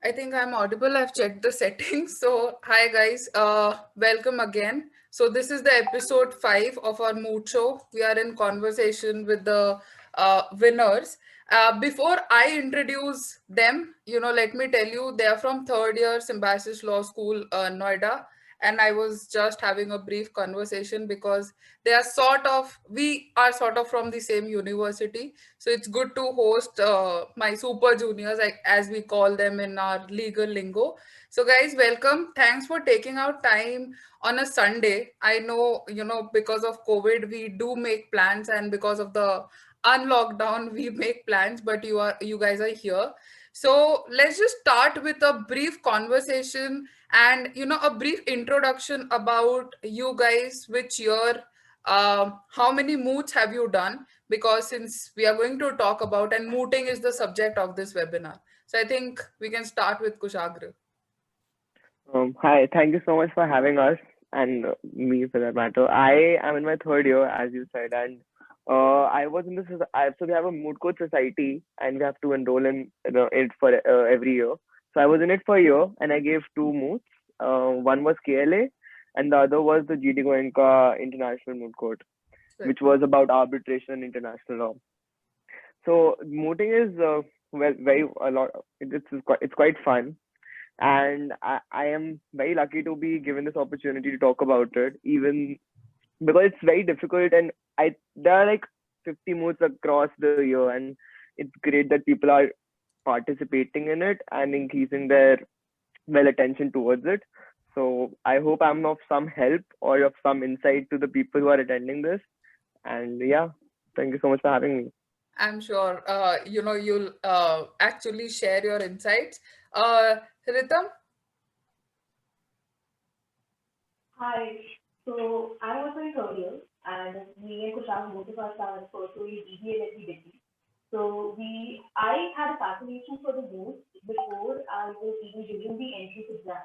I think I'm audible. I've checked the settings. So, hi guys, welcome again. So, this is the episode 5 of our mood show. We are in conversation with the winners. Before I introduce them, let me tell you, they are from third year Symbiosis Law School, Noida. And I was just having a brief conversation because we are sort of from the same university, so it's good to host my super juniors, like as we call them in our legal lingo. So, guys, welcome. Thanks for taking out time on a Sunday. I know, because of COVID, we do make plans, and because of the unlockdown, we make plans. But you guys are here. So let's just start with a brief conversation and a brief introduction about you guys. Which year? How many moots have you done? Because since we are going to talk about, and mooting is the subject of this webinar, so I think we can start with Kushagra. Hi, thank you so much for having us and me for that matter. I am in my third year, as you said, and I was in this. So we have a mood court society, and we have to enroll in it for every year. So I was in it for a year, and I gave two moods. One was KLA, and the other was the GD Goenka International Mood Court, Right. which was about arbitration and international law. So mooting is well, very a lot. It's quite fun, and I am very lucky to be given this opportunity to talk about it, even because it's very difficult. And I there are like 50 moods across the year, and it's great that people are participating in it and increasing their attention towards it. So I hope I'm of some help or of some insight to the people who are attending this. And yeah, thank you so much for having me. I'm sure you'll actually share your insights. Ritam. Hi. So I'm also in third year, and me and Kushal, both of us are pursuing BBA at BBA. I had a fascination for the booth before I was even giving the entrance exam.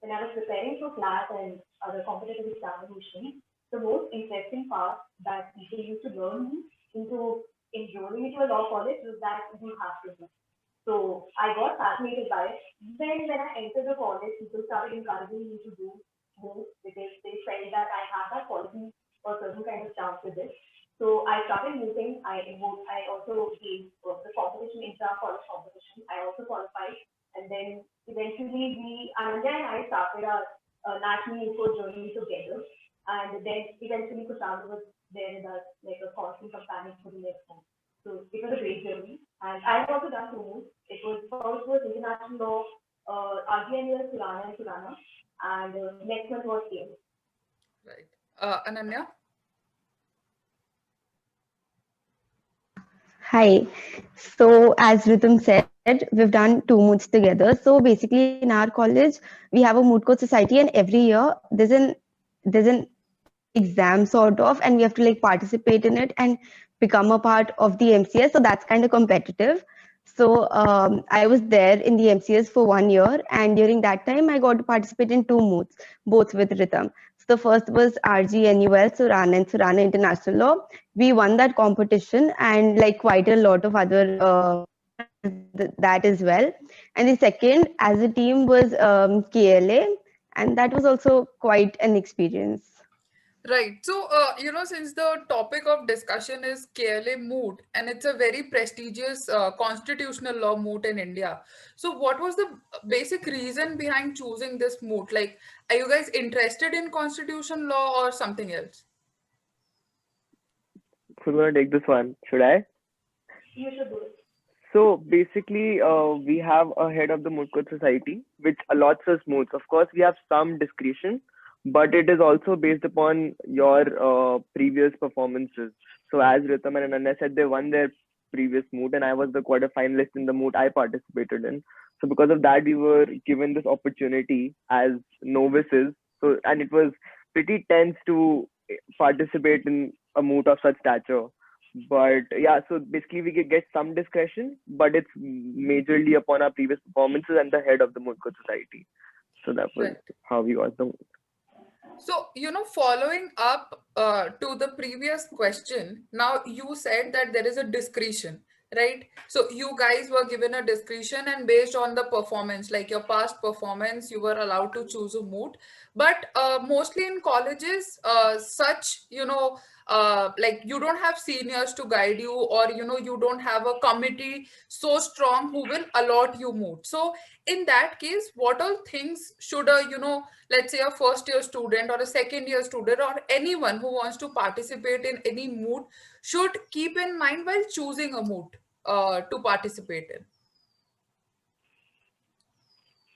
When I was preparing for class and other competitive examinations, the most interesting part that people used to learn me into enrolling into a law college was that you have to do. So I got fascinated by it. Then when I entered the college, people started encouraging me to do more because they felt that I have that quality or certain kind of chance with it. So I started moving. I also gave the competition, intra-college competition. I also qualified. And then eventually Ananya and I started our national info journey together. And then eventually Kushagra was there with us like a constant companion for the next month. So it was a great journey. And I have also done two moves. It was first was international law, RGNUS Surana and Surana, and next one was CM. Right. Ananya. Hi. So as Rhythm said, we've done two moods together. So basically in our college, we have a mood court society and every year there's an exam sort of, and we have to like participate in it and become a part of the MCS. So that's kind of competitive. So I was there in the MCS for 1 year, and during that time I got to participate in two moods, both with Rhythm. So the first was RGNUL Surana and Surana International Law. We won that competition and like quite a lot of other that as well. And the second as a team was KLA, and that was also quite an experience. Right. So, since the topic of discussion is KLA moot, and it's a very prestigious constitutional law moot in India. So, what was the basic reason behind choosing this moot? Like, are you guys interested in constitution law or something else? Who's gonna take this one? Should I? You should do it. So basically, we have a head of the Mutkud Society, which allots us moods. Of course, we have some discretion, but it is also based upon your previous performances. So as Ritam and Ananya said, they won their previous moot, and I was the quarter finalist in the moot I participated in. So because of that, we were given this opportunity as novices. So and it was pretty tense to participate in a moot of such stature. But yeah, so basically we could get some discretion, but it's majorly upon our previous performances and the head of the Mudko Society. So that was Right. how we got the. So, following up to the previous question, now you said that there is a discretion. right? So you guys were given a discretion, and based on the performance, like your past performance, you were allowed to choose a mood. But mostly in colleges, such, like you don't have seniors to guide you, or you don't have a committee so strong who will allot you mood. So in that case, what all things should a, let's say a first year student or a second year student or anyone who wants to participate in any mood should keep in mind while choosing a mood to participate in?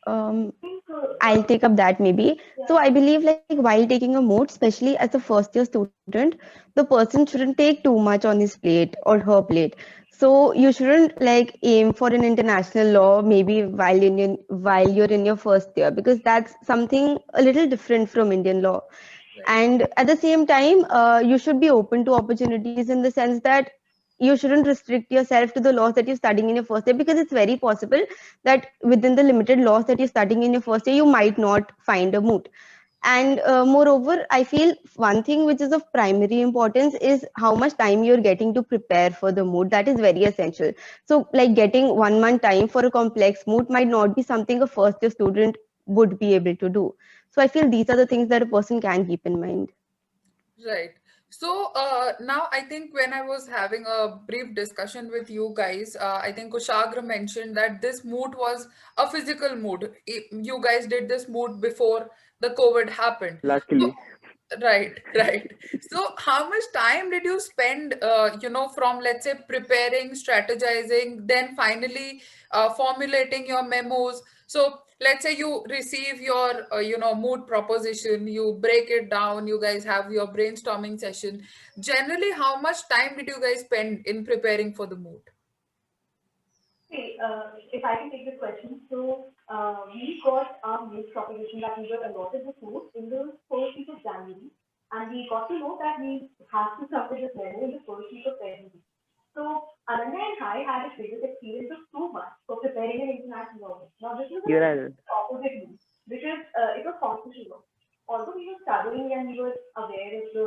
Um, I think, I'll take up that maybe. So yeah. I believe like while taking a mood, especially as a first year student, the person shouldn't take too much on his plate or her plate. So you shouldn't like aim for an international law maybe while you're in your first year, because that's something a little different from Indian law. Right. And at the same time, you should be open to opportunities in the sense that you shouldn't restrict yourself to the laws that you're studying in your first year, because it's very possible that within the limited laws that you're studying in your first year, you might not find a mood. And moreover, I feel one thing which is of primary importance is how much time you're getting to prepare for the mood. That is very essential. So, like getting 1 month time for a complex mood might not be something a first year student would be able to do. So, I feel these are the things that a person can keep in mind. Right. So now I think when I was having a brief discussion with you guys, I think Kushagra mentioned that this mood was a physical mood. You guys did this mood before the COVID happened. So, Luckily. right, right. So how much time did you spend, from let's say preparing, strategizing, then finally formulating your memos? So let's say you receive your mood proposition, you break it down, you guys have your brainstorming session. Generally, how much time did you guys spend in preparing for the mood? Okay, if I can take this question. So, we got our news proposition that we were allotted the food in the first week of January, and we got to know that we have to submit this memo in the first week of February. So, Ananya and I had a previous experience of 2 months for preparing an international law. Now, this was Even a I opposite move because it was constitutional law. Although we were studying and we were aware of the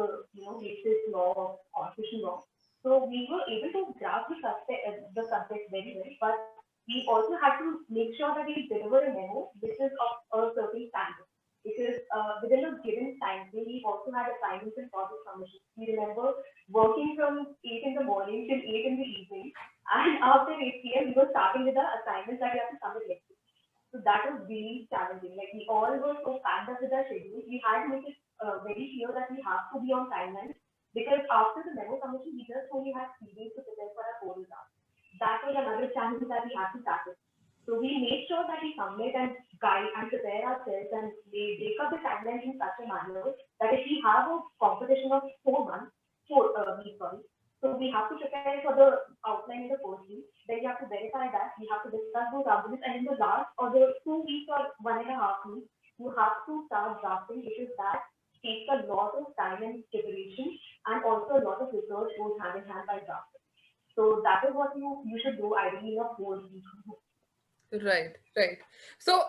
latest law of constitutional law, so we were able to grasp the subject very well, but we also had to make sure that we deliver a memo which is of a certain standard. Because within a given time, we also had assignments and project submissions. We remember working from 8 in the morning till 8 in the evening, and after 8 p.m. we were starting with the assignments that we have to submit next week. So that was really challenging. Like we all were so packed up with our schedules, we had to make it very clear that we have to be on timeline because after the memo submission, we just only had 3 days to prepare for our oral task. That was another challenge that we had to tackle. So we made sure that we submit and guide and prepare ourselves and we break up the timeline in such a manner that if we have a competition of 4 months, 4 weeks, sorry, so we have to prepare for the outline in the first week. Then we have to verify that. We have to discuss those arguments, and in the last or the 2 weeks or 1.5 weeks, you have to start drafting because that takes a lot of time and preparation, and also a lot of research goes hand in hand by drafting. So that is what you should do ideally in a 4 week. Right, right. So,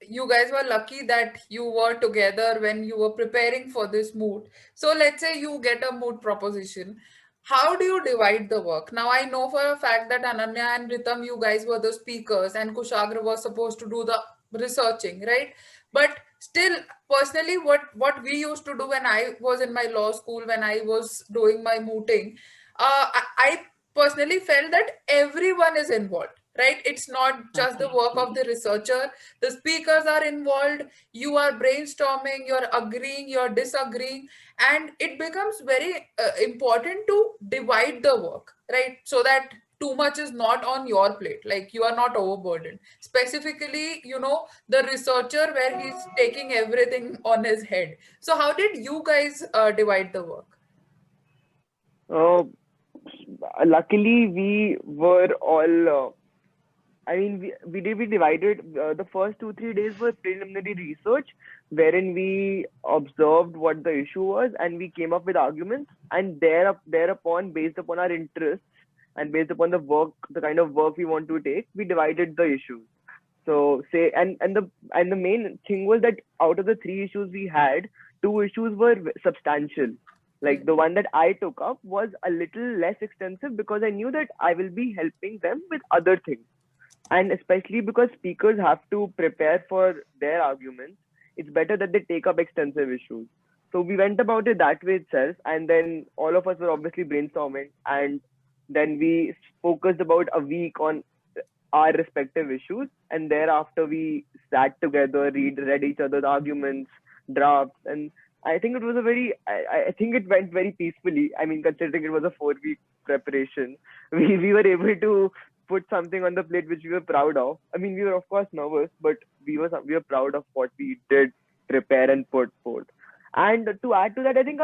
you guys were lucky that you were together when you were preparing for this mood. So, let's say you get a mood proposition. How do you divide the work? Now, I know for a fact that Ananya and Ritam, you guys were the speakers, and Kushagra was supposed to do the researching, right? But still, personally, what we used to do when I was in my law school, when I was doing my mooting, I personally felt that everyone is involved, right? It's not just the work of the researcher. The speakers are involved. You are brainstorming, you're agreeing, you're disagreeing, and it becomes very important to divide the work, right? So that too much is not on your plate, like you are not overburdened. Specifically, the researcher where he's taking everything on his head. So how did you guys divide the work? uh, luckily we were all we divided the first 2 3 days were preliminary research wherein we observed what the issue was and we came up with arguments and thereupon based upon our interests and based upon the kind of work we want to take, we divided the issues. So say and the main thing was that out of the three issues we had, two issues were substantial. Like the one that I took up was a little less extensive because I knew that I will be helping them with other things. And especially because speakers have to prepare for their arguments, it's better that they take up extensive issues. So we went about it that way itself, and then all of us were obviously brainstorming, and then we focused about a week on our respective issues, and thereafter we sat together, read each other's arguments, drafts, and I think it was a very I think it went very peacefully. I mean, considering it was a 4 week preparation, we were able to put something on the plate which we were proud of. I mean, we were of course nervous, but we were proud of what we did prepare and put forth. And to add to that, I think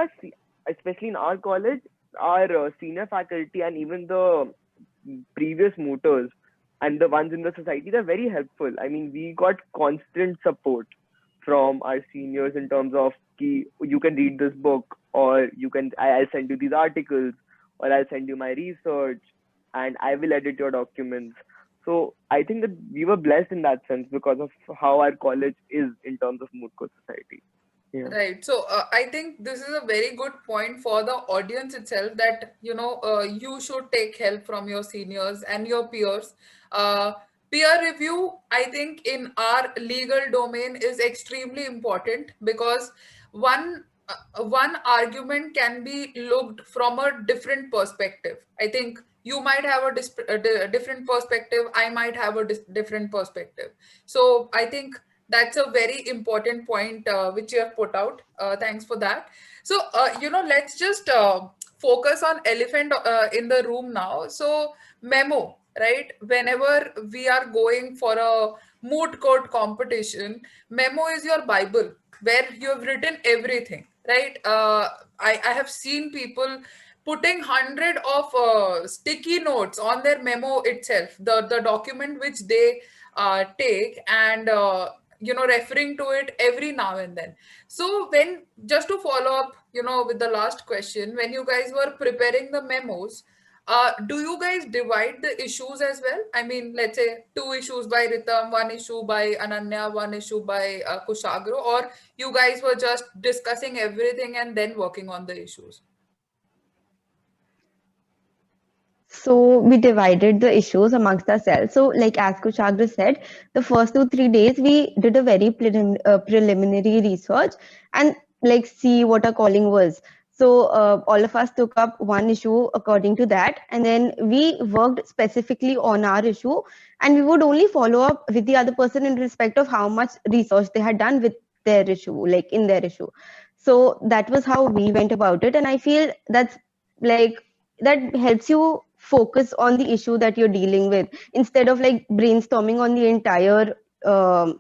especially in our college, our senior faculty and even the previous mooters and the ones in the society, they're very helpful. I mean, we got constant support from our seniors in terms of you can read this book, or I'll send you these articles, or I'll send you my research, and I will edit your documents. So I think that we were blessed in that sense because of how our college is in terms of Moot Court Society. Yeah. Right. So I think this is a very good point for the audience itself, that you should take help from your seniors and your peers. Peer review, I think, in our legal domain is extremely important, because one argument can be looked from a different perspective. I think you might have a different perspective. I might have a different perspective. So I think that's a very important point which you have put out. Thanks for that. So, let's just focus on elephant in the room now. So, memo, right? Whenever we are going for a moot court competition, memo is your Bible, where you have written everything, right? I have seen people putting hundred of sticky notes on their memo itself, the document which they take, and referring to it every now and then. So when, just to follow up, with the last question, when you guys were preparing the memos, do you guys divide the issues as well? I mean, let's say 2 issues by Ritam, 1 issue by Ananya, 1 issue by Kushagro, or you guys were just discussing everything and then working on the issues? So we divided the issues amongst ourselves. So, like as Kushagra said, the first 2 3 days we did a very preliminary research and like see what our calling was. So all of us took up one issue according to that, and then we worked specifically on our issue, and we would only follow up with the other person in respect of how much research they had done with their issue, like in their issue. So that was how we went about it, and I feel like that helps you focus on the issue that you're dealing with instead of like brainstorming on the entire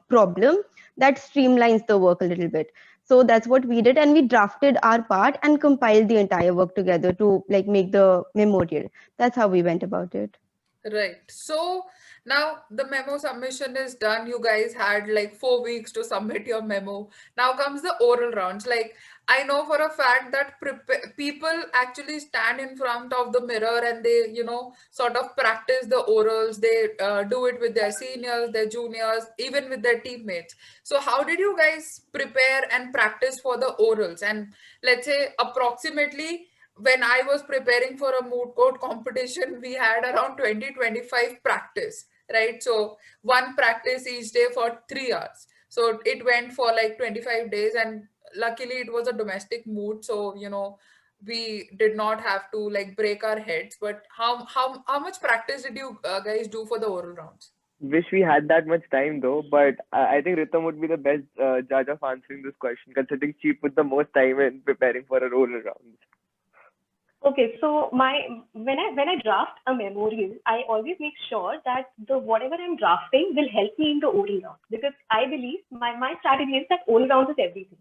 problem. That streamlines the work a little bit. So that's what we did, and we drafted our part and compiled the entire work together to like make the memorial. That's how we went about it. Right. So now the memo submission is done. You guys had like 4 weeks to submit your memo. Now comes the oral rounds. Like, I know for a fact that people actually stand in front of the mirror and they, sort of practice the orals. They do it with their seniors, their juniors, even with their teammates. So how did you guys prepare and practice for the orals? And let's say approximately, when I was preparing for a moot court competition, we had around 20-25 practice, right? So one practice each day for 3 hours. So it went for like 25 days, and luckily it was a domestic moot. So, we did not have to like break our heads. But how much practice did you guys do for the oral rounds? Wish we had that much time though, but I think Ritam would be the best judge of answering this question, considering she put the most time in preparing for a roller round. Okay, so when I draft a memorial, I always make sure that the whatever I'm drafting will help me in the oral round, because I believe my strategy is that oral round is everything.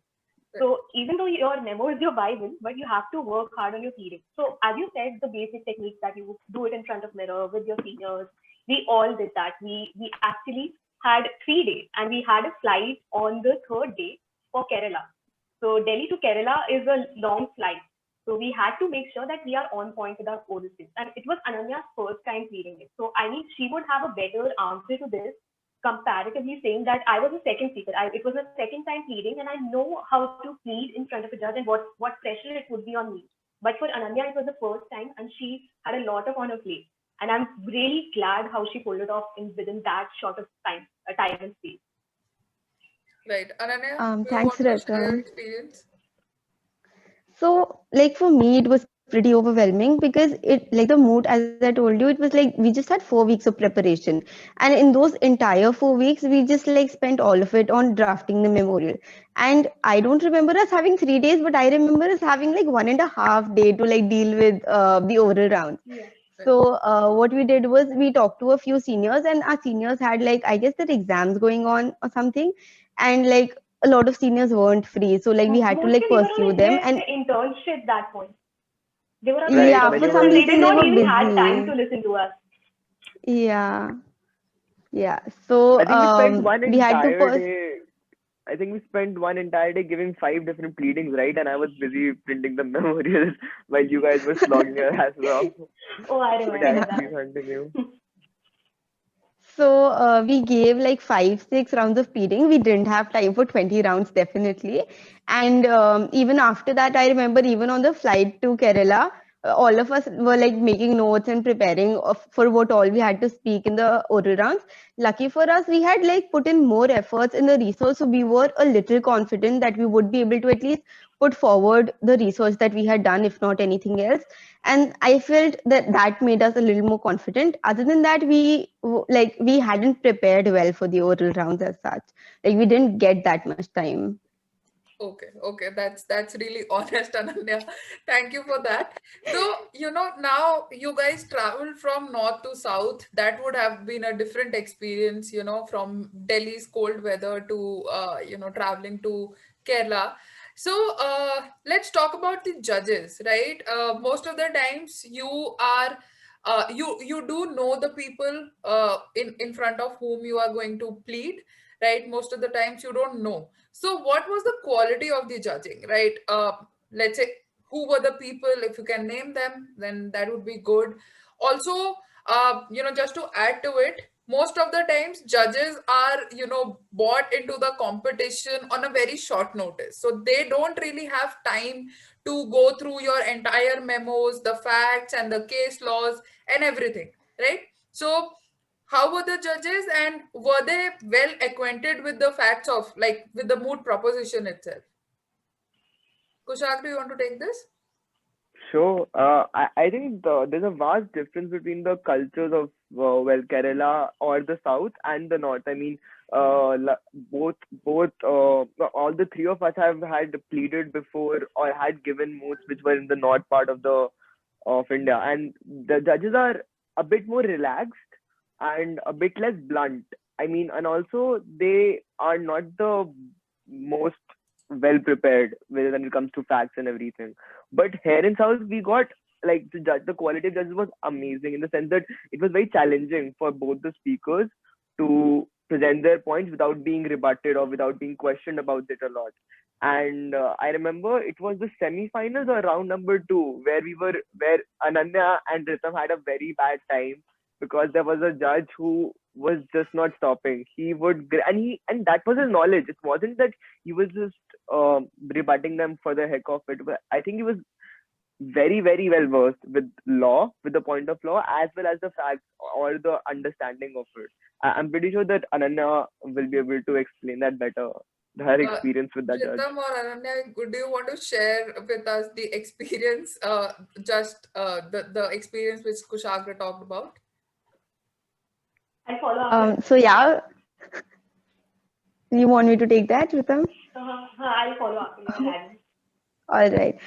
So even though your memo is your Bible, but you have to work hard on your pleading. So as you said, the basic techniques that you do it in front of mirror with your seniors, we all did that. We actually had 3 days, and we had a flight on the third day for Kerala. So Delhi to Kerala is a long flight. So we had to make sure that we are on point with our oral skills. And it was Ananya's first time pleading it. So I mean, she would have a better answer to this comparatively saying that I was a second speaker. It was a second time pleading, and I know how to plead in front of a judge and what pressure it would be on me. But for Ananya, it was the first time, and she had a lot on her plate. And I'm really glad how she pulled it off within that short of time, time and space. Right. Ananya, do you Thanks, want to share your Ratan. experience? So, like for me, it was pretty overwhelming because it, like the mood, as I told you, it was like we just had 4 weeks of preparation, and in those entire 4 weeks, we just like spent all of it on drafting the memorial. And I don't remember us having 3 days, but I remember us having like 1.5 day to like deal with the oral rounds. Yes. So what we did was we talked to a few seniors, and our seniors had like I guess their exams going on or something, and like a lot of seniors weren't free, so like we had to Mostly like they were pursue on them. their And internship that point. They were on their Right. yeah, When for you internship, some so were they did reason they not were even had time to busy. listen to us. Yeah, yeah. So I think we spent one we had to entire day. I think we spent one entire day giving 5 different pleadings, right? And I was busy printing the memorials while you guys were slogging your asses off. Oh, I But remember yeah, yeah. please that. continue. So we gave like 5, 6 rounds of pleading. We didn't have time for 20 rounds, definitely. And even after that, I remember even on the flight to Kerala, all of us were like making notes and preparing for what all we had to speak in the oral rounds. Lucky for us, we had like put in more efforts in the research, so we were a little confident that we would be able to at least put forward the research that we had done, if not anything else. And I felt that that made us a little more confident. Other than that, we hadn't prepared well for the oral rounds as such. Like we didn't get that much time. Okay, that's really honest, Ananya. Thank you for that. So, now you guys travel from north to south. That would have been a different experience, from Delhi's cold weather to traveling to Kerala. So, let's talk about the judges, right? Most of the times you are you do know the people in front of whom you are going to plead, right? Most of the times you don't know. So, what was the quality of the judging, right? Let's say, who were the people? If you can name them, then that would be good. Also, just to add to it, most of the times judges are, bought into the competition on a very short notice. So they don't really have time to go through your entire memos, the facts and the case laws and everything, right? So how were the judges and were they well acquainted with the facts of like with the mood proposition itself? Kushak, do you want to take this? Sure. I think there's a vast difference between the cultures of Kerala or the south and the north. I mean, both all the three of us have had pleaded before or had given moods which were in the north part of India, and the judges are a bit more relaxed and a bit less blunt. I mean, and also they are not the most well prepared when it comes to facts and everything. But here in South, we got like the quality of judges was amazing in the sense that it was very challenging for both the speakers to present their points without being rebutted or without being questioned about it a lot. And I remember it was the semi-finals or round number two where Ananya and Ritam had a very bad time because there was a judge who was just not stopping. He would and that was his knowledge. It wasn't that he was just rebutting them for the heck of it. But I think he was very, very well versed with law, with the point of law, as well as the facts or the understanding of it. I'm pretty sure that Ananya will be able to explain that better, her Uh, experience with that judge. Ritam or Ananya, do you want to share with us the experience, just the experience which Kushagra talked about? I'll follow after. So yeah, you want me to take that, Ritam? I'll follow after you, Adam. All right.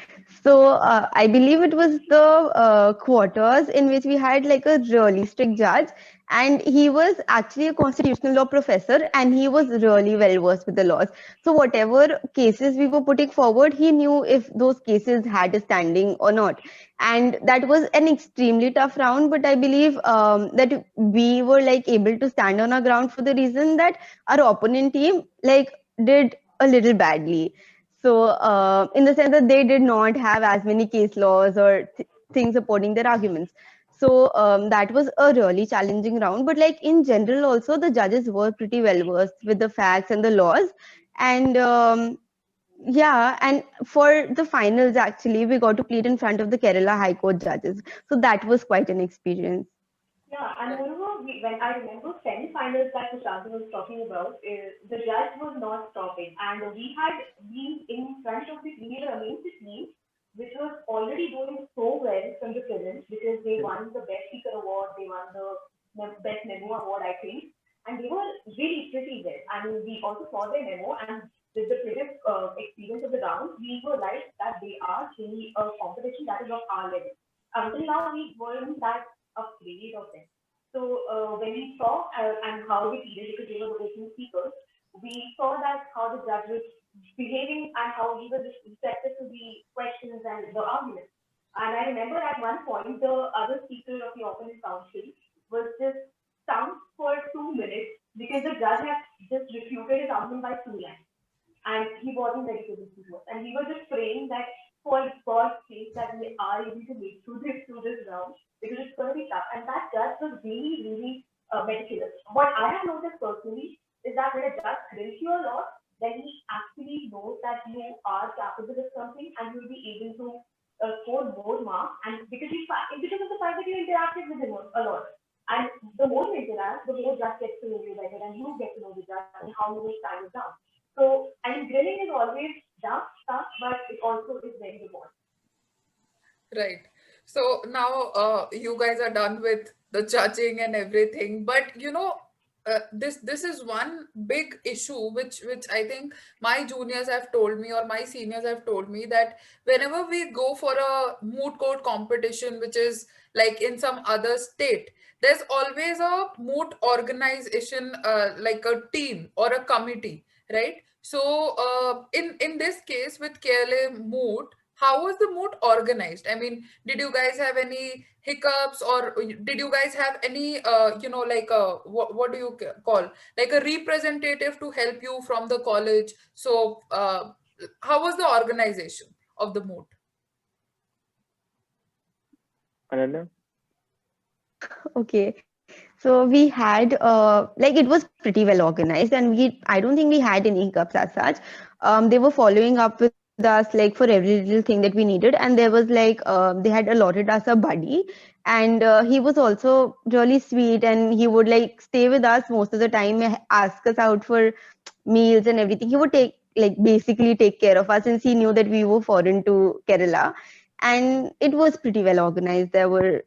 So I believe it was the quarters in which we had like a really strict judge, and he was actually a constitutional law professor, and he was really well versed with the laws. So whatever cases we were putting forward, he knew if those cases had a standing or not. And that was an extremely tough round, but I believe that we were like able to stand on our ground for the reason that our opponent team like did a little badly. So, in the sense that they did not have as many case laws or things supporting their arguments. So that was a really challenging round. But like in general, also the judges were pretty well versed with the facts and the laws. And yeah, and for the finals, actually, we got to play it in front of the Kerala High Court judges. So that was quite an experience. Yeah, and moreover, when I remember semi-finals that Sushant was talking about, the judge was not stopping, and we had been in front of the we were against the team which was already doing so well from the prelims because they won the best speaker award, they won the best memo award, I think, and they were really pretty well. I mean, we also saw their memo, and with the previous experience of the round, we were like that they are really a competition that is of our level. Until now, we weren't that afraid of them. So when we saw and how they treated because they were the opening speakers, we saw that how the judge was behaving and how he was receptive to the questions and the arguments. And I remember at one point the other speaker of the opponent council was just stumped for 2 minutes because the judge had just refuted his argument by 2 lines and he wasn't ready to listen to us. And we were just praying that for God's sake that we are able to make through this round because it's going to be tough. And that judge was really, really meticulous. What I have noticed personally is that when a judge grills you a lot, then he actually knows that you are capable of something and you'll be able to score more marks. And because of the fact that you interacted with him a lot. And the more you interact, the more judge gets to know you better and you get to know the judge and how you will stand it down. So, I mean, grilling is always tough, but it also is very important. Right. So now you guys are done with the judging and everything, but this is one big issue which I think my juniors have told me or my seniors have told me that whenever we go for a moot court competition, which is like in some other state, there's always a moot organization, like a team or a committee, right? So in this case with KLA moot, how was the moot organized? I mean, did you guys have any hiccups or did you guys have any like a what do you call, like a representative to help you from the college? So how was the organization of the moot? Ananya? Okay. So we had like it was pretty well organized, and I don't think we had any hiccups as such. They were following up with us like for every little thing that we needed, and there was like they had allotted us a buddy, and he was also really sweet, and he would like stay with us most of the time, ask us out for meals and everything. He would basically take care of us since he knew that we were foreign to Kerala, and it was pretty well organized. There were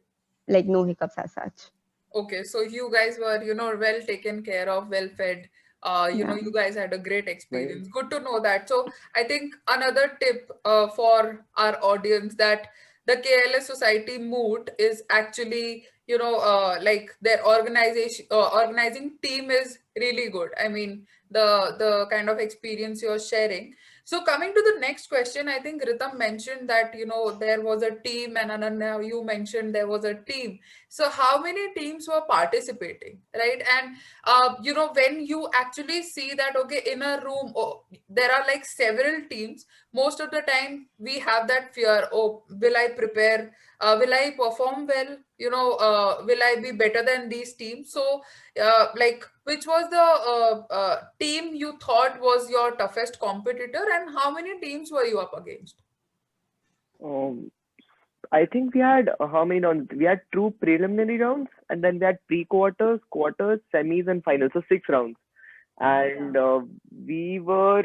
like no hiccups as such. Okay, so you guys were, well taken care of, well fed. Yeah. You guys had a great Right. experience. Good to know that. So I think another tip for our audience that the KLS Society mood is actually, like their organizing team is really good. I mean, the kind of experience you're sharing. So coming to the next question, I think Ritam mentioned that, there was a team, and Ananya, you mentioned there was a team. So how many teams were participating, right? And when you actually see that, okay, in a room, oh, there are like several teams, most of the time we have that fear, oh, will I prepare, will I perform well, will I be better than these teams? So like, which was the team you thought was your toughest competitor, and how many teams were you up against? Um, I think we had how many rounds? We had two preliminary rounds, and then we had pre-quarters, quarters, semis, and finals. So 6 rounds. And we were,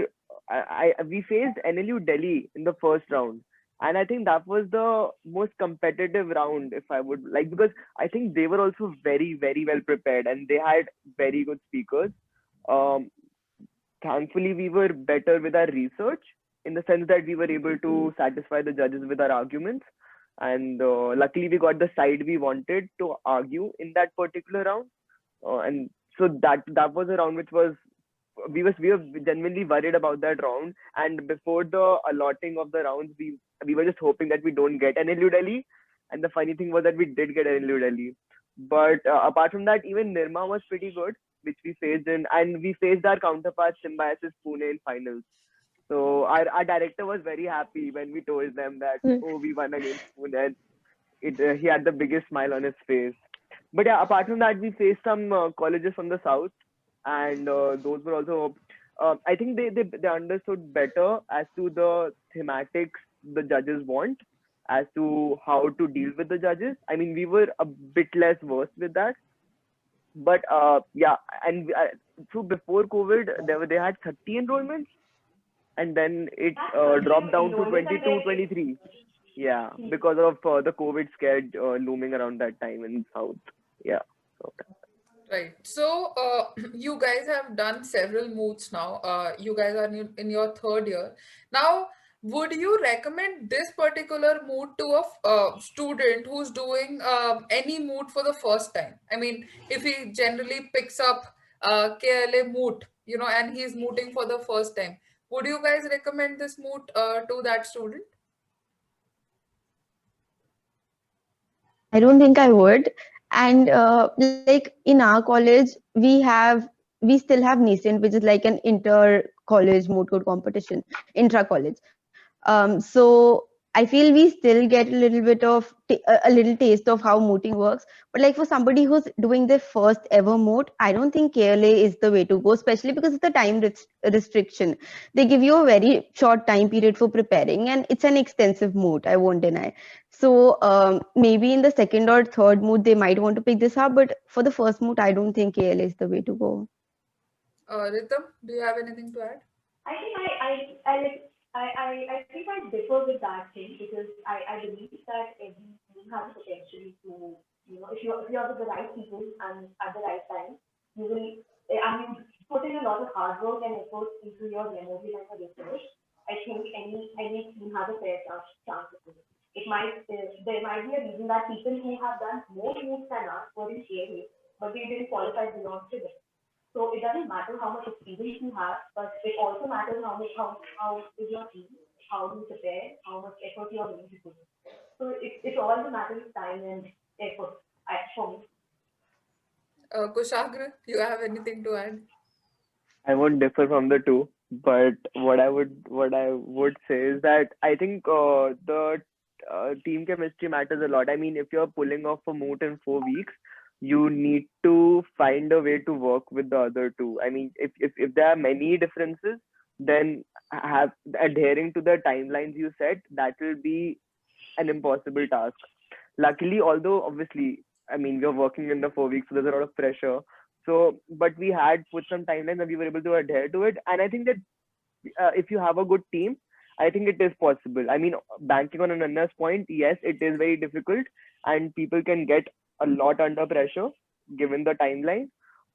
we faced NLU Delhi in the first round, and I think that was the most competitive round, if I would like, because I think they were also very, very well prepared, and they had very good speakers. Um, Thankfully, we were better with our research in the sense that we were able to satisfy the judges with our arguments. And luckily, we got the side we wanted to argue in that particular round. And so that was a round which was we were genuinely worried about that round. And before the allotting of the rounds, we were just hoping that we don't get NLU Delhi. And the funny thing was that we did get NLU Delhi. But apart from that, even Nirma was pretty good, which we faced in, and we faced our counterparts Symbiosis Pune in finals. So our director was very happy when we told them that, oh, we won against Pune. he had the biggest smile on his face. But yeah, apart from that, we faced some colleges from the south, and those were also. I think they understood better as to the thematics the judges want, as to how to deal with the judges. I mean, we were a bit less versed with that, but yeah, and so before COVID, they had 30 enrollments, and then it That's 30 dropped down to enrollments and 22, then 23. Yeah, because of the COVID scare looming around that time in South. Yeah. So, Right. So, you guys have done several moods now. You guys are in your third year. Now, would you recommend this particular mood to a student who's doing any mood for the first time? I mean, if he generally picks up KLA mood, and he's mooting for the first time, would you guys recommend this mood to that student? I don't think I would. And like in our college, we still have NESINT, which is like an inter college moot court competition, intra college. So I feel we still get a little bit of a little taste of how mooting works. But like for somebody who's doing their first ever moot, I don't think KLA is the way to go, especially because of the time restriction. They give you a very short time period for preparing, and it's an extensive moot. I won't deny. So maybe in the second or third moot they might want to pick this up, but for the first moot, I don't think KLA is the way to go. Ritam, do you have anything to add? I think I think I differ with that thing because I believe that every team has the potential to, if you're with the right people and at the right time, you will, and you put in a lot of hard work and effort into your memory and your research. I think any team has a fair chance of it. There might be a reason that people who have done more moves than us were in KLA, but they didn't qualify beyond civil. So it doesn't matter how much experience you have, but it also matters how is your team, how do you prepare, how much effort you are willing to put. So it's all a matter of time and effort. For me. Kushagra, do you have anything to add? I won't differ from the two, but what I would say is that I think the team chemistry matters a lot. I mean, if you're pulling off a moot in 4 weeks, you need to find a way to work with the other two. I mean, if there are many differences, then have adhering to the timelines you set, that will be an impossible task. Luckily, although obviously, I mean, we're working in the 4 weeks, so there's a lot of pressure. So, but we had put some timelines and we were able to adhere to it. And I think that if you have a good team, I think it is possible. I mean, banking on Ananya's point, yes, it is very difficult, and people can get a lot under pressure given the timeline.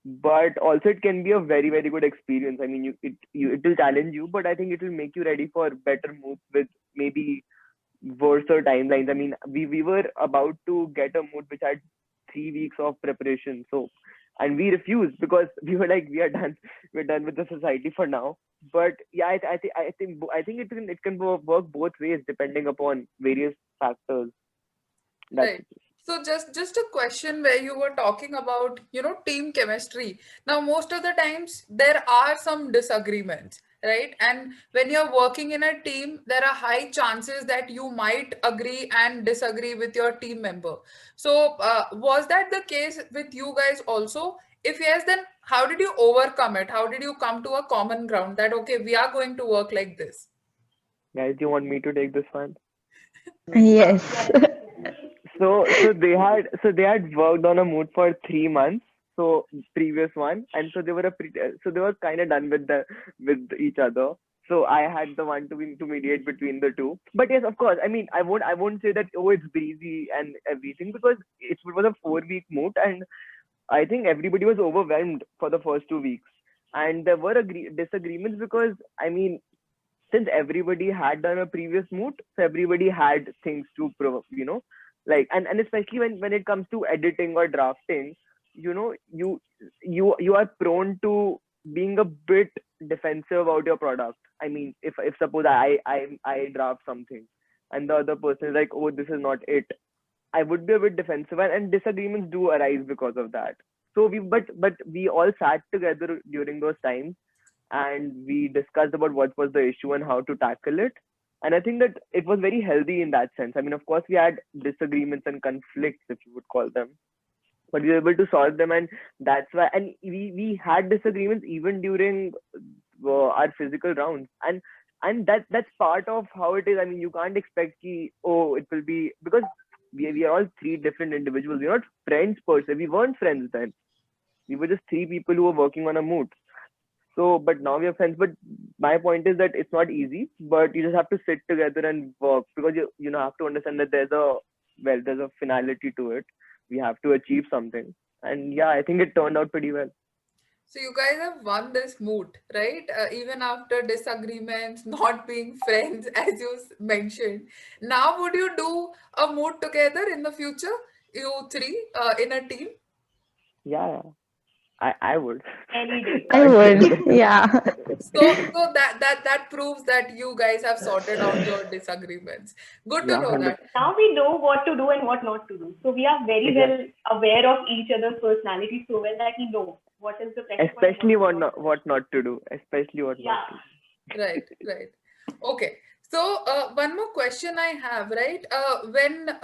But also, it can be a very very good experience. I mean, it will challenge you, but I think it will make you ready for better moves with maybe worse timelines. I mean, we were about to get a mood which had 3 weeks of preparation. So, and we refused because we were like, we are done. We're done with the society for now. But yeah, I think it can work both ways depending upon various factors. That's Right. So just a question where you were talking about, team chemistry. Now, most of the times there are some disagreements, right? And when you're working in a team, there are high chances that you might agree and disagree with your team member. So, was that the case with you guys also? If yes, then how did you overcome it? How did you come to a common ground that, okay, we are going to work like this? Guys, do you want me to take this one? Yes. Yes. So they had worked on a mood for 3 months. So previous one, and so they were kind of done with each other. So I had the one to mediate between the two. But yes, of course. I mean, I won't say that, oh, it's breezy and everything, because it was a 4 week mood, and I think everybody was overwhelmed for the first 2 weeks, and there were disagreements because, I mean, since everybody had done a previous moot, so everybody had things to prove, like, and especially when it comes to editing or drafting, you are prone to being a bit defensive about your product. I mean, if suppose I draft something and the other person is like, oh, this is not it, I would be a bit defensive, and disagreements do arise because of that. So but we all sat together during those times, and we discussed about what was the issue and how to tackle it. And I think that it was very healthy in that sense. I mean, of course, we had disagreements and conflicts, if you would call them, but we were able to solve them, and that's why. And we had disagreements even during our physical rounds, and that's part of how it is. I mean, you can't expect ki, oh, it will be because we are all three different individuals. We're not friends per se. We weren't friends then. We were just three people who were working on a mood. So, but now we are friends. But my point is that it's not easy, but you just have to sit together and work, because you know have to understand that there's a finality to it. We have to achieve something, and yeah, I think it turned out pretty well. So you guys have won this moot, right? Even after disagreements, not being friends, as you mentioned. Now, would you do a moot together in the future? You three in a team? Yeah, I would. Any day. I would. Yeah. So that proves that you guys have sorted out your disagreements. Good to Yeah, know that. 100%. Now we know what to do and what not to do. So we are very Exactly. well aware of each other's personalities so well that we know what is the pressure point and Especially what is what not to do. Especially what not Yeah. to do. Right, right. Okay. So one more question I have, right?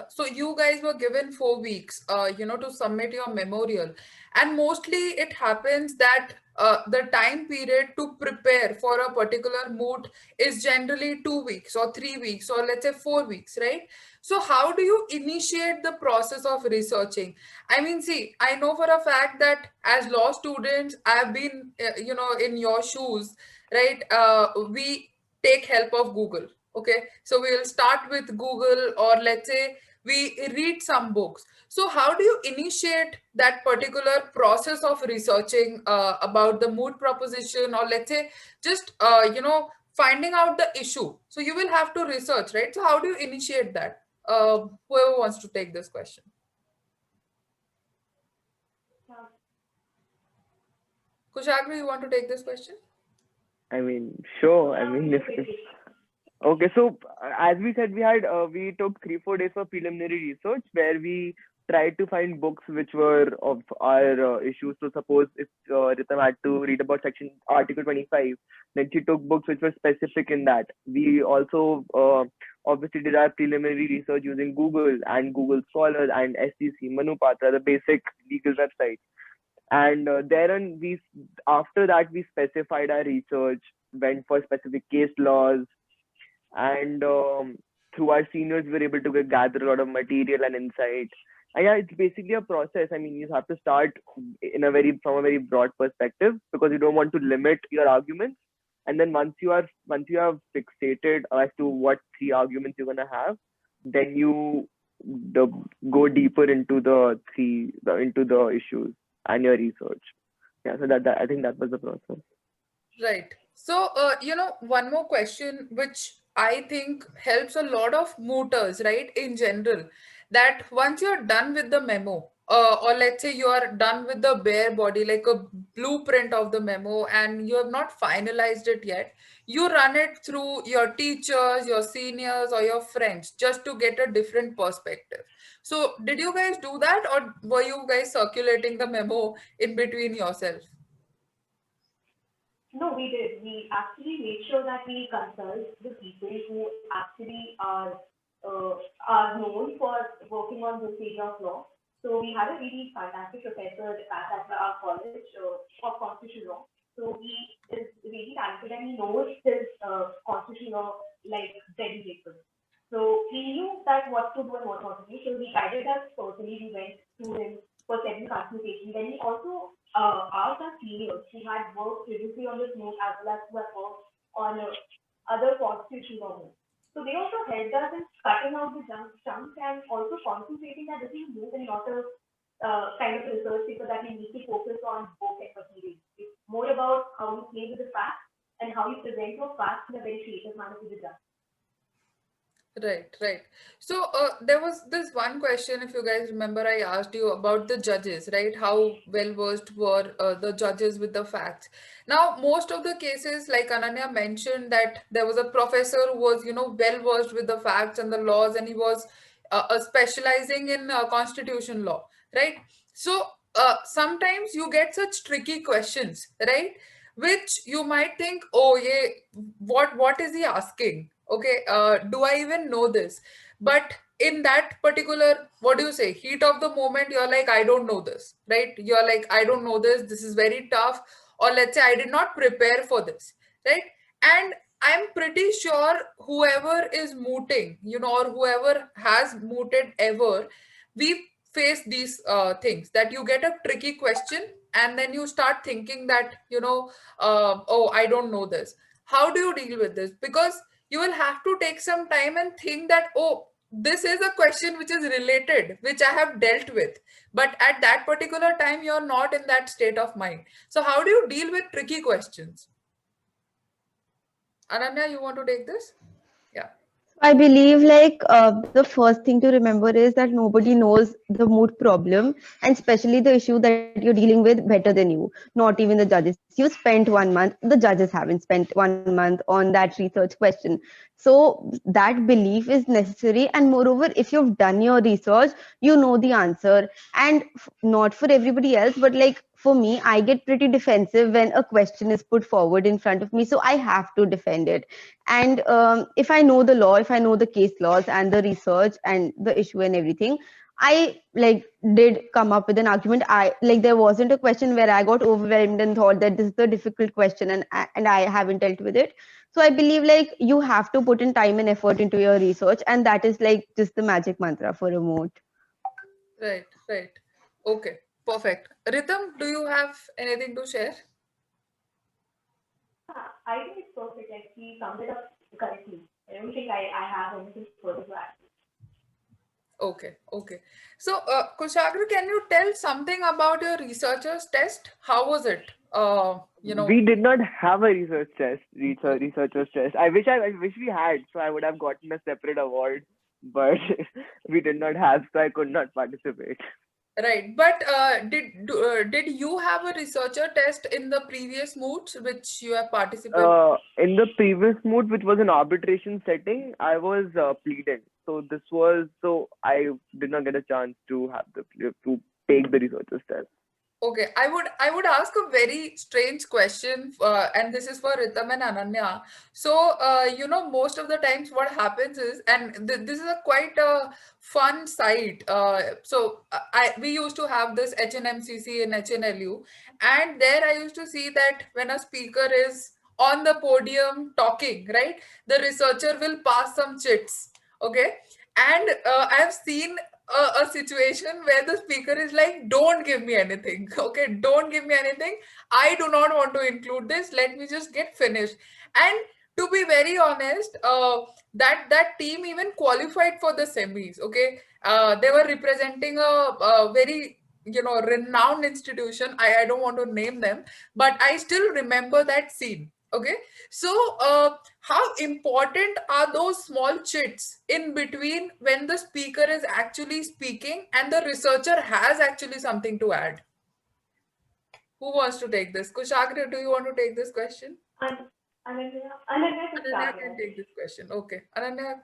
So you guys were given 4 weeks, to submit your memorial, and mostly it happens that the time period to prepare for a particular mood is generally 2 weeks or 3 weeks or let's say 4 weeks, right? So how do you initiate the process of researching? I mean, see, I know for a fact that as law students, I've been, in your shoes, right? We take help of Google. Okay, so we'll start with Google, or let's say we read some books. So how do you initiate that particular process of researching about the mood proposition, or let's say just finding out the issue? So you will have to research, right? So how do you initiate that? Whoever wants to take this question. Kushagra, you want to take this question? I mean, sure. I mean, if okay, so as we said, we took 3-4 days for preliminary research where we tried to find books which were of our issues. So suppose if Ritam had to read about section Article 25, then she took books which were specific in that. We also obviously did our preliminary research using Google and Google Scholar and SCC, Manupatra, the basic legal website. And therein after that we specified our research, went for specific case laws, and through our seniors we were able to gather a lot of material and insight. And yeah, it's basically a process. I mean, you have to start from a very broad perspective, because you don't want to limit your arguments. And then once you have fixated as to what three arguments you're gonna have, then you go deeper into into the issues and your research. Yeah, so that I think that was the process. Right. So, one more question, which I think helps a lot of mooters, right, in general, that once you're done with the memo, or let's say you are done with the bare body, like a blueprint of the memo, and you have not finalized it yet, you run it through your teachers, your seniors, or your friends just to get a different perspective. So, did you guys do that, or were you guys circulating the memo in between yourself? No, we did. We actually made sure that we consult the people who actually are known for working on this area of law. So we had a really fantastic professor at our college of constitutional law. So he is really talented and he knows his constitutional law like very little. So he knew that what to do and what not to do. So he guided us personally. We went to him for several consultations. Then he also asked our seniors who had worked previously on this note as well as who had worked on other constitutional law. So they also helped us in cutting out the chunks and also concentrating that this is more than not a kind of research paper that we need to focus on both and material. It's more about how you play with the facts and how you present your facts in a very creative manner to the judge. Right, right. So there was this one question, if you guys remember, I asked you about the judges, right? How well versed were the judges with the facts? Now, most of the cases, like Ananya mentioned, that there was a professor who was, well versed with the facts and the laws, and he was specializing in constitution law, right? So sometimes you get such tricky questions, right? Which you might think, oh, yeah, what is he asking? Okay, do I even know this? But in that particular, what do you say, heat of the moment, you're like, I don't know this, right? You're like, I don't know this. This is very tough. Or let's say, I did not prepare for this, right? And I'm pretty sure whoever is mooting, or whoever has mooted ever, we face these things that you get a tricky question and then you start thinking that, oh, I don't know this. How do you deal with this? Because you will have to take some time and think that, oh, this is a question which is related, which I have dealt with. But at that particular time, you're not in that state of mind. So, how do you deal with tricky questions? Ananya, you want to take this? Yeah. I believe the first thing to remember is that nobody knows the mood problem and especially the issue that you're dealing with better than you, not even the judges. You spent 1 month, the judges haven't spent 1 month on that research question. So that belief is necessary. And moreover, if you've done your research, you know the answer. And not for everybody else, but like for me, I get pretty defensive when a question is put forward in front of me. So I have to defend it. And if I know the law, if I know the case laws and the research and the issue and everything, I did come up with an argument. I there wasn't a question where I got overwhelmed and thought that this is a difficult question and I haven't dealt with it. So I believe you have to put in time and effort into your research, and that is just the magic mantra for a moat. Right, right. Okay, perfect. Rhythm, do you have anything to share? I think it's perfect. Like he summed it up correctly. I don't think I have anything further to add. Okay, okay. So, Kushagra, can you tell something about your researcher's test? How was it? We did not have a researcher's test. I wish we had, so I would have gotten a separate award, but we did not have, so I could not participate. Right, but did you have a researcher test in the previous moods which you have participated? In the previous mood, which was an arbitration setting, I was pleading. So I did not get a chance to have to take the researcher's test. Okay, I would ask a very strange question, and this is for Ritam and Ananya. So, most of the times what happens is, and this is a quite a fun site. We used to have this HNMCC in HNLU, and there I used to see that when a speaker is on the podium talking, right, the researcher will pass some chits. Okay, and I've seen a situation where the speaker is like, don't give me anything. Okay, don't give me anything. I do not want to include this. Let me just get finished. And to be very honest, that team even qualified for the semis. Okay, they were representing a very renowned institution. I don't want to name them, but I still remember that scene. Okay, so how important are those small chits in between when the speaker is actually speaking and the researcher has actually something to add? Who wants to take this? Kushagra, do you want to take this question? And Ananya can Ananya start. can take this question. Okay, Ananya.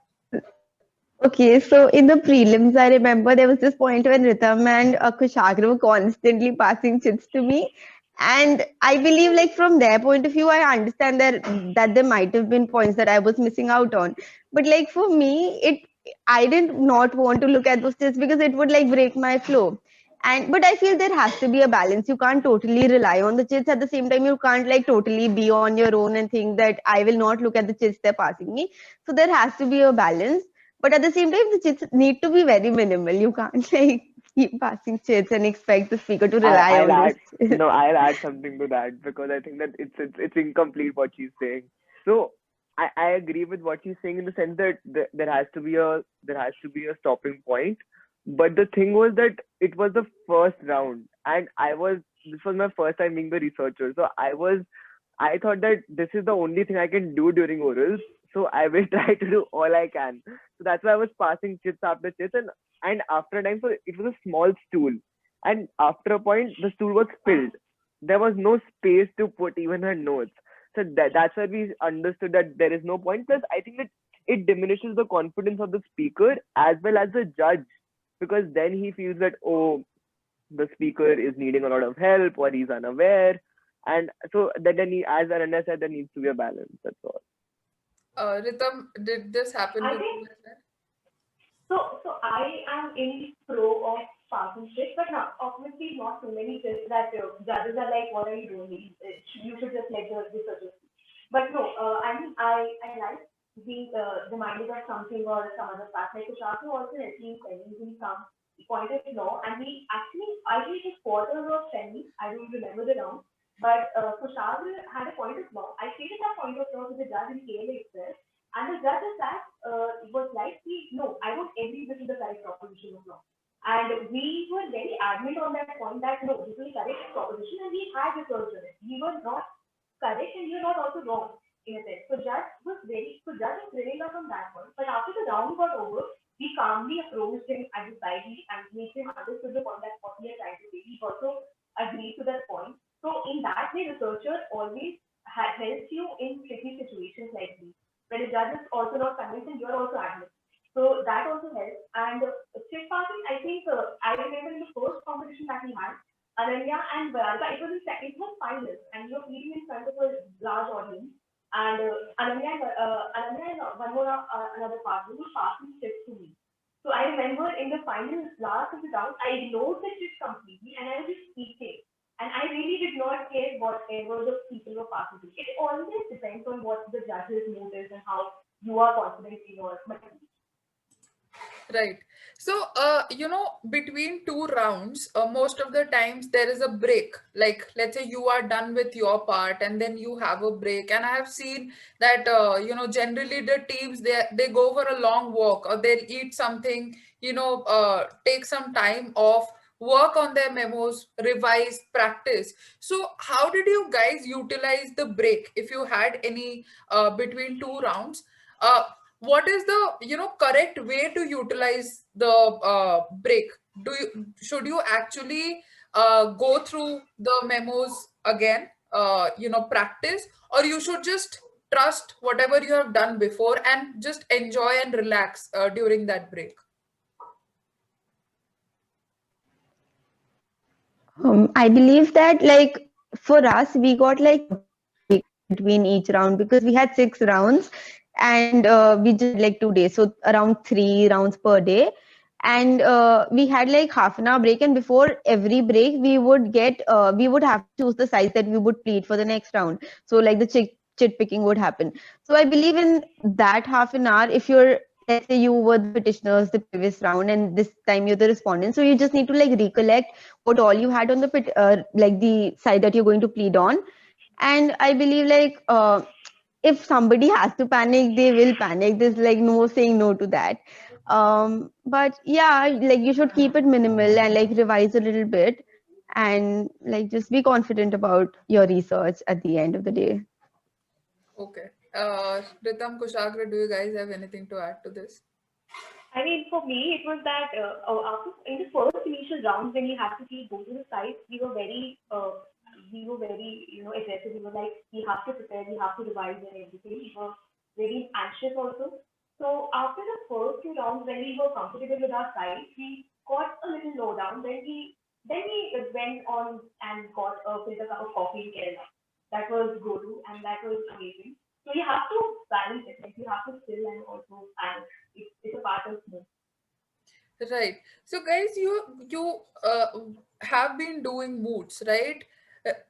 Okay, so in the prelims, I remember there was this point when Ritam and Kushagra were constantly passing chits to me. And I believe, from their point of view, I understand that there might have been points that I was missing out on. But for me, I did not want to look at those chits because it would break my flow. But I feel there has to be a balance. You can't totally rely on the chits. At the same time, you can't totally be on your own and think that I will not look at the chits they're passing me. So there has to be a balance, but at the same time, the chits need to be very minimal. You can't keep passing chits and expect the speaker to I, rely I'll on those add chits. no, I'll add something to that because I think that it's incomplete what she's saying. So I agree with what she's saying in the sense that there has to be a stopping point. But the thing was that it was the first round, and this was my first time being the researcher. So I thought that this is the only thing I can do during orals. So I will try to do all I can. So that's why I was passing chits after chits, and after a time, so it was a small stool, and after a point, the stool was filled. There was no space to put even her notes. So that's why we understood that there is no point. Plus, I think that it diminishes the confidence of the speaker as well as the judge, because then he feels that, oh, the speaker is needing a lot of help or he's unaware. And so that then as Ananya said, there needs to be a balance. That's all. Ritam, did this happen I with think you as well? so. I am in pro of passing tricks, but now obviously not too many tricks that judges are like, "What are you doing? You should just let the researchers." But no, I mean, I like being reminded of something or some other fact. Like Kushaku also helped me in some point of law, and we actually, I think his quarter was Penny. I don't remember the round, but Kushaku had a point of law. I stated that point of law to the judge in KLA itself, and the judge in fact was like, no, I don't agree this is the correct proposition of law. And we were very adamant on that point that no, this is the correct proposition, and we had research on it. We were not correct and you're not also wrong in a sense. So Judge was grilling us on that one. But after the round got over, we calmly approached him at the side and made him understood the point that what we are trying to say. He also agreed to that point. So in that way, researcher always helps you in tricky situations like these. When a judge is also not convinced and you're also adamant. So that also helps. And trick passing, I think I remember in the first competition that we had, Ananya and Varaka, it was finals, and you're feeding in front of a large audience. And Ananya and one more another partner were passing tips to me. So I remember in the final last of the round, I ignored the tips completely, and I was just speaking. And I really did not care whatever the people were passing to. It always depends on what the judge's mood is and how you are confident in your material. Right. So, between two rounds, most of the times there is a break. Like, let's say you are done with your part and then you have a break. And I have seen that, generally the teams, they go for a long walk or they'll eat something, take some time off, work on their memos, revise, practice. So, how did you guys utilize the break if you had any between two rounds? Uh, what is the correct way to utilize the break? Should you actually go through the memos again, practice, or you should just trust whatever you have done before and just enjoy and relax during that break? I believe that like for us, we got like between each round because we had 6 rounds and we just had like 2 days, so around 3 rounds per day. And we had like half an hour break, and before every break, we would have to choose the size that we would plead for the next round. So like the chit picking would happen. So I believe in that half an hour. If you're, let's say you were the petitioners the previous round and this time you're the respondent, so you just need to like recollect what all you had on the like the side that you're going to plead on. And I believe like if somebody has to panic, they will panic. There's like no saying no to that. But yeah, like you should keep it minimal and like revise a little bit and like just be confident about your research at the end of the day. Okay. Ritam, Kushagra, do you guys have anything to add to this? I mean, for me, it was that after in the first initial rounds when you had to see both of the sides, we were very, aggressive. We were like, we have to prepare, we have to revise and everything. We were very anxious also. So after the first 2 rounds, when we were comfortable with our sides, we got a little low down. Then we went on and got a filter cup of coffee in Kerala. That was Goru, and that was amazing. So you have to balance it. Like you have to chill and also balance. It's a part of me. Right. So, guys, you have been doing moods, right?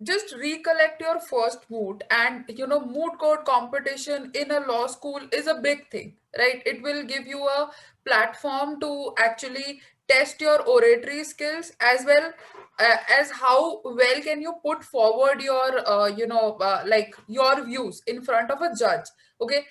Just recollect your first mood, and mood court competition in a law school is a big thing, right? It will give you a platform to actually test your oratory skills as well as how well can you put forward your, like your views in front of a judge. Okay,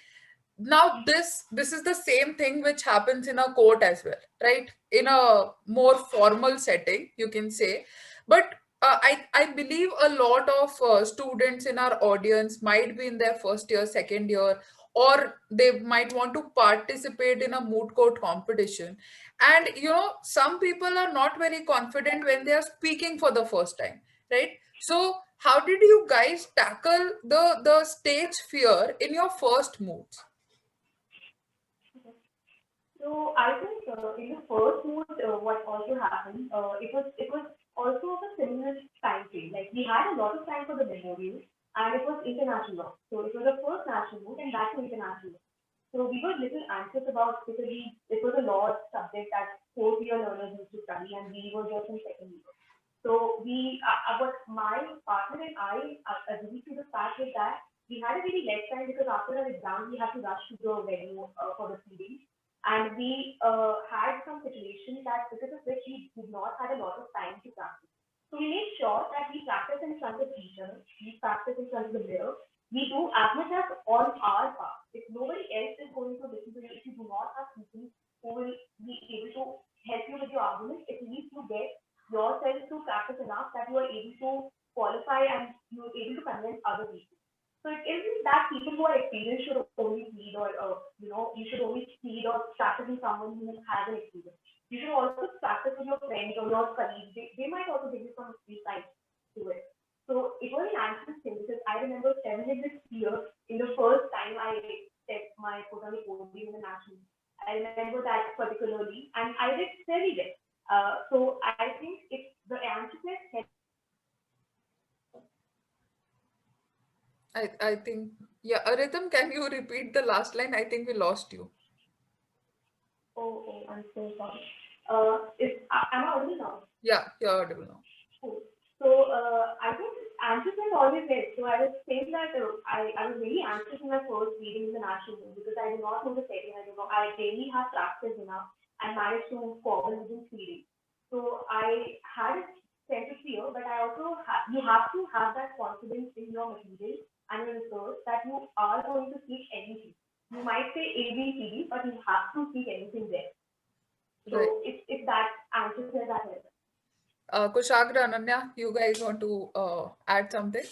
now this is the same thing which happens in a court as well, right? In a more formal setting, you can say. But I believe a lot of students in our audience might be in their first year, second year, or they might want to participate in a moot court competition. And some people are not very confident when they are speaking for the first time, right? So how did you guys tackle the stage fear in your first moots? So I think in the first mood, what also happened, it was also of a similar time frame. Like we had a lot of time for the memorials, and it was international law. So it was the first national moot, and that was international law. So we were little anxious about because it was a law subject that fourth-year learners used to study, and we were just in second year. So but my partner and I agreed to the fact with that we had a really less time because after our exam we had to rush to the venue for the proceedings, and we had some situations that because of which we did not have a lot of time to practice. So we made sure that we practice in front of each other, we practice in front of the mirror, we do as much as on our part. If nobody else is going to listen to you, if you do not have people who will be able to help you with your argument, at least you get yourself to practice enough that you are able to qualify and you are able to convince other people. So it isn't that people who are experienced should only lead or you should only lead or practice with someone who has an experience. You should also practice with your friends or your colleagues. They might also give you some insight to it. So it was an anxious thing because I remember feeling this fear in the first time I set my foot on the podium in the national. I remember that particularly, and I did very well. So I think if the anxiousness had I think, yeah, Rhythm, can you repeat the last line? I think we lost you. I'm so sorry. Am I audible now? Yeah, you're audible now. Cool. So I think anxious is always there. So I was saying that I was really anxious in my first reading in the national mood because I did not know the setting. I really have practiced enough and managed to forward within 3 days. So I had a sense of fear, but I also you have to have that confidence in your material and your research that you are going to speak anything. You might say A, B, C, D, but you have to speak anything there. So Right. it's that anxiousness that helps. Kushagra, Ananya, you guys want to add something?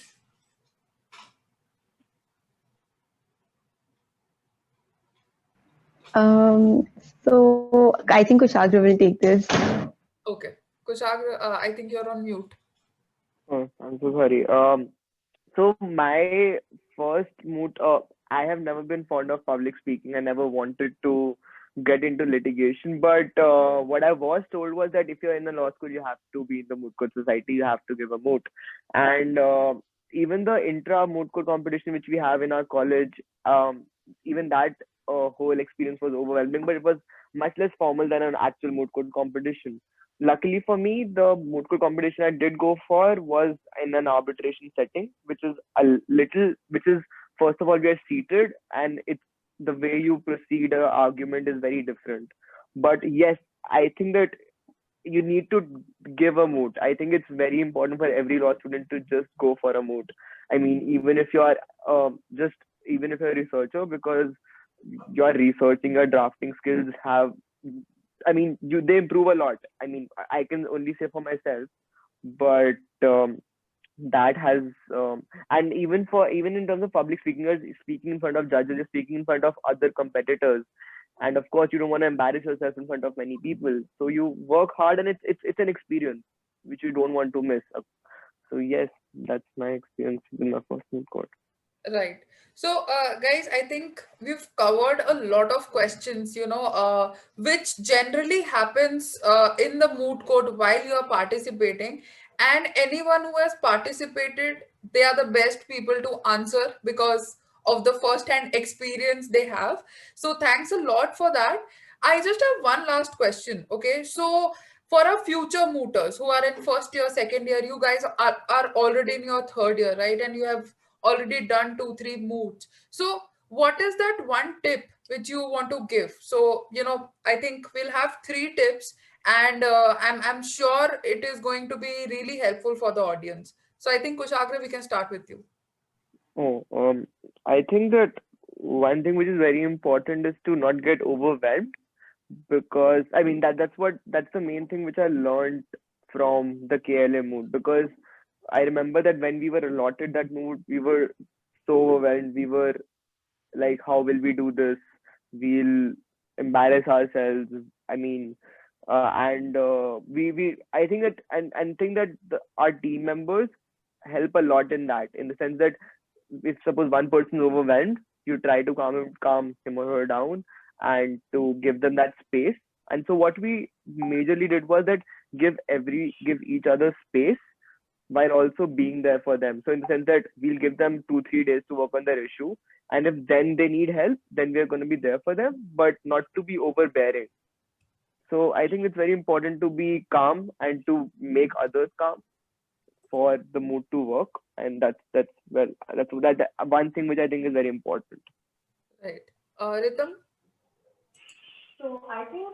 Um, so I think Kushagra will take this. Okay. Kushagra, I think you're on mute. Oh, I'm so sorry. So my first moot, I have never been fond of public speaking. I never wanted to get into litigation. But what I was told was that if you're in the law school, you have to be in the moot court society. You have to give a moot. And even the intra moot court competition which we have in our college, even that whole experience was overwhelming. But it was much less formal than an actual moot court competition. Luckily for me, the moot court competition I did go for was in an arbitration setting, which is first of all we are seated, and it's the way you proceed a argument is very different. But yes, I think that you need to give a moot. I think it's very important for every law student to just go for a moot. I mean, just even if you're a researcher, because your researching or drafting skills have, I mean, they improve a lot. I mean, I can only say for myself, but that has and even in terms of public speaking, or speaking in front of judges, or speaking in front of other competitors, and of course you don't want to embarrass yourself in front of many people, so you work hard, and it's an experience which you don't want to miss. So yes, that's my experience in my first moot court. Right. So, guys, I think we've covered a lot of questions, which generally happens in the moot court while you are participating. And anyone who has participated, they are the best people to answer because of the first-hand experience they have. So, thanks a lot for that. I just have one last question. Okay. So, for our future mooters who are in first year, second year, you guys are already in your third year, right? And you have already done 2 3 moves. So what is that one tip which you want to give? So I think we'll have 3 tips, and I'm sure it is going to be really helpful for the audience. So I think, Kushagra, we can start with you. Oh, I think that one thing which is very important is to not get overwhelmed, because I mean that's the main thing which I learned from the KLA mood. Because I remember that when we were allotted that mood, we were so overwhelmed. We were like, how will we do this? We'll embarrass ourselves. I mean, and we I think that and think that our team members help a lot in that, in the sense that if suppose one person is overwhelmed, you try to calm him or her down, and to give them that space. And so what we majorly did was that give each other space while also being there for them. So in the sense that we'll give them 2-3 days to work on their issue, and if then they need help, then we are going to be there for them, but not to be overbearing. So I think it's very important to be calm and to make others calm for the mood to work, and that's one thing which I think is very important. Right. Ritam? So I think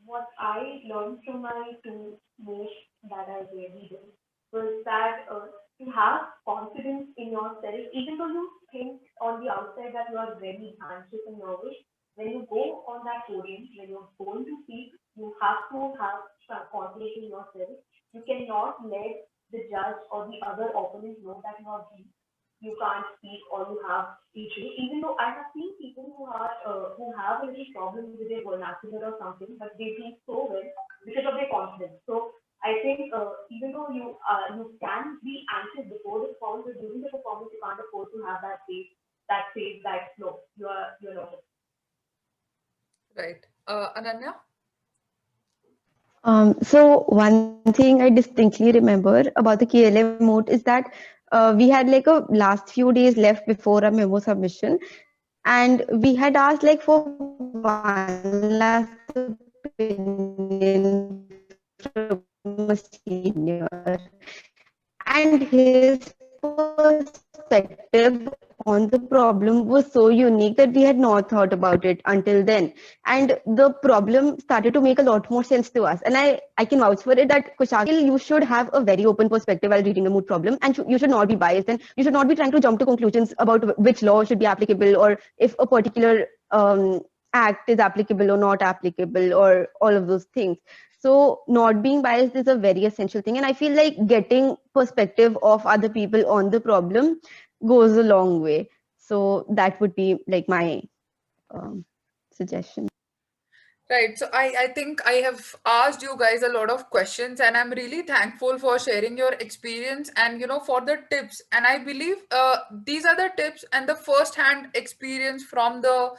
what I learned from my two moods that I really did was that to have confidence in yourself, even though you think on the outside that you are very anxious and nervous, when you go on that podium, when you're going to speak, you have to have some confidence in yourself. You cannot let the judge or the other opponent know that you are weak, you can't speak, or you have issues. Even though I have seen people who have a little problem with their vernacular or something, but they do so well because of their confidence. So I think even though you can be anxious before the performance, but during the performance you can't afford to have that no, you're not. Right. Ananya? So one thing I distinctly remember about the KLM moot is that we had like a last few days left before our memo submission, and we had asked like for one last opinion from a senior, and his perspective on the problem was so unique that we had not thought about it until then, and the problem started to make a lot more sense to us. And I can vouch for it that Kushal, you should have a very open perspective while reading the mood problem, and you should not be biased, and you should not be trying to jump to conclusions about which law should be applicable, or if a particular act is applicable or not applicable, or all of those things. So not being biased is a very essential thing, and I feel like getting perspective of other people on the problem goes a long way. So that would be like my suggestion. Right. So I think I have asked you guys a lot of questions, and I'm really thankful for sharing your experience and for the tips. And I believe these are the tips and the first-hand experience from the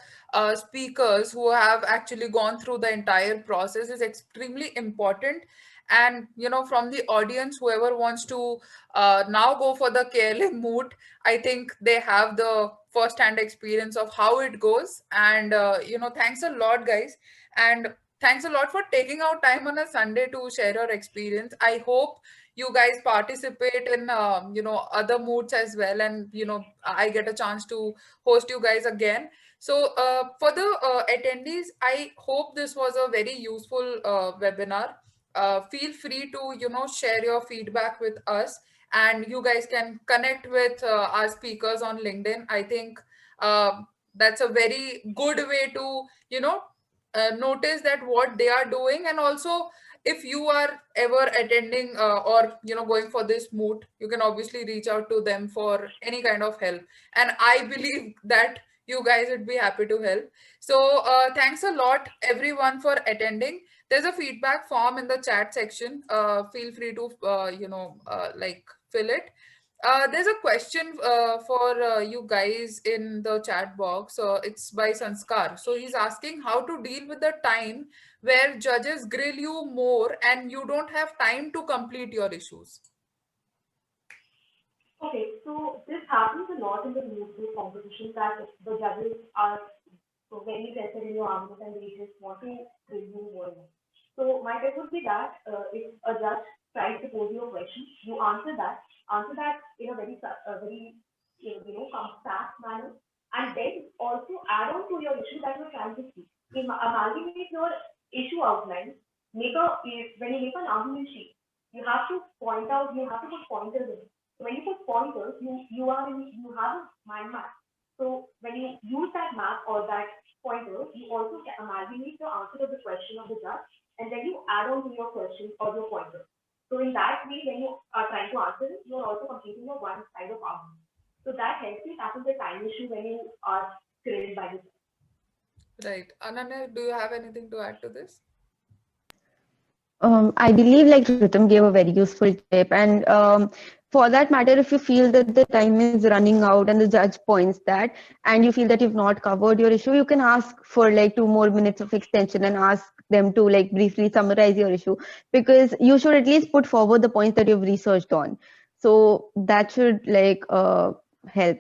speakers who have actually gone through the entire process is extremely important. And from the audience, whoever wants to now go for the KLM moot, I think they have the first-hand experience of how it goes. And thanks a lot, guys. And thanks a lot for taking out time on a Sunday to share your experience. I hope you guys participate in other moods as well, and I get a chance to host you guys again. So for the attendees, I hope this was a very useful webinar. Feel free to share your feedback with us, and you guys can connect with our speakers on LinkedIn. I think that's a very good way to notice that what they are doing. And also, if you are ever attending or going for this moot, you can obviously reach out to them for any kind of help, and I believe that you guys would be happy to help. So thanks a lot everyone for attending. There's a feedback form in the chat section. Feel free to like fill it. There's a question for you guys in the chat box. It's by Sanskar. So he's asking how to deal with the time where judges grill you more and you don't have time to complete your issues. Okay, so this happens a lot in the mood competition that the judges are so very interested in your argument and they just want to review more. So my tip would be that if a judge tries to pose you a question, you answer that in a very compact manner, and then also add on to your issue that you're trying to see. Amalgamate your issue outline. When you make an argument sheet, you have to put pointers in. So when you put pointers, you have a mind map. So when you use that map or that pointer, you also amalgamate your answer to the question of the judge, and then you add on to your question or your pointer. So in that way, when you are trying to answer it, you are also completing your one side of argument. So that helps you tackle the time issue when you are grilled by the judge. Right. Ananya, do you have anything to add to this? I believe like Ritam gave a very useful tip, and for that matter, if you feel that the time is running out and the judge points that, and you feel that you've not covered your issue, you can ask for like 2 more minutes of extension and ask them to like briefly summarize your issue, because you should at least put forward the points that you've researched on. So that should like help.